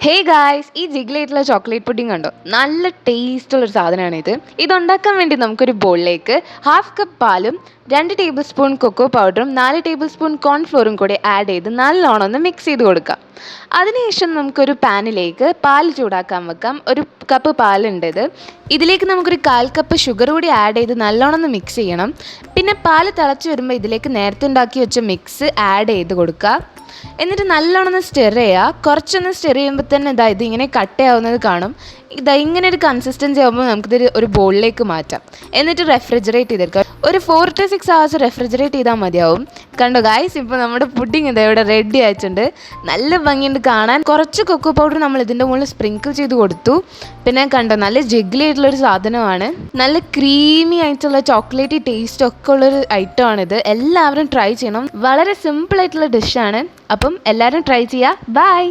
Hey guys, ഈ ജിഗ്ലേറ്റുള്ള chocolate pudding കണ്ടോ? നല്ല ടേസ്റ്റുള്ളൊരു സാധനമാണിത്. ഇതുണ്ടാക്കാൻ വേണ്ടി നമുക്കൊരു ബോളിലേക്ക് 1/2 കപ്പ് പാലും 2 ടേബിൾ സ്പൂൺ കൊക്കോ പൗഡറും 4 ടേബിൾ സ്പൂൺ കോൺഫ്ലോറും കൂടി ആഡ് ചെയ്ത് നല്ലോണം ഒന്ന് മിക്സ് ചെയ്ത് കൊടുക്കാം. അതിനുശേഷം നമുക്കൊരു പാനിലേക്ക് പാൽ ചൂടാക്കാൻ വെക്കാം. ഒരു കപ്പ് പാലുണ്ടത്. ഇതിലേക്ക് നമുക്കൊരു 1/4 കപ്പ് ഷുഗർ കൂടി ആഡ് ചെയ്ത് നല്ലോണം ഒന്ന് മിക്സ് ചെയ്യണം. പിന്നെ പാൽ തിളച്ച് വരുമ്പോൾ ഇതിലേക്ക് നേരത്തെ ഉണ്ടാക്കി വെച്ച മിക്സ് ആഡ് ചെയ്ത് കൊടുക്കുക. എന്നിട്ട് നല്ലോണം ഒന്ന് സ്റ്റെർ ചെയ്യുക. കുറച്ചൊന്ന് സ്റ്റെർ ചെയ്യുമ്പോൾ തന്നെ ഇതിങ്ങനെ കട്ടയാവുന്നത് കാണും. ഇങ്ങനെ ഒരു കൺസിസ്റ്റൻസി ആകുമ്പോൾ നമുക്കിത് ഒരു ബോളിലേക്ക് മാറ്റാം. എന്നിട്ട് റെഫ്രിജറേറ്റ് ചെയ്തെടുക്കാം. ഒരു 4 to 6 hours റെഫ്രിജറേറ്റ് ചെയ്താൽ മതിയാവും. കണ്ടോ ഗായ്സ്, ഇപ്പോൾ നമ്മുടെ പുഡിംഗ് ഇവിടെ റെഡി ആയിട്ടുണ്ട്. നല്ല ഭംഗിയുണ്ട് കാണാൻ. കുറച്ച് കൊക്കോ പൗഡർ നമ്മൾ ഇതിൻ്റെ മുകളിൽ സ്പ്രിങ്കിൾ ചെയ്ത് കൊടുത്തു. പിന്നെ കണ്ടോ, നല്ല ജിഗ്ലി ആയിട്ടുള്ളൊരു സാധനമാണ്. നല്ല ക്രീമി ആയിട്ടുള്ള ചോക്ലേറ്റ് ടേസ്റ്റ് ഒക്കെ ഉള്ളൊരു ഐറ്റമാണിത്. എല്ലാവരും ട്രൈ ചെയ്യണം. വളരെ സിമ്പിൾ ആയിട്ടുള്ള ഡിഷാണ്. അപ്പം എല്ലാവരും ട്രൈ ചെയ്യുക. ബൈ.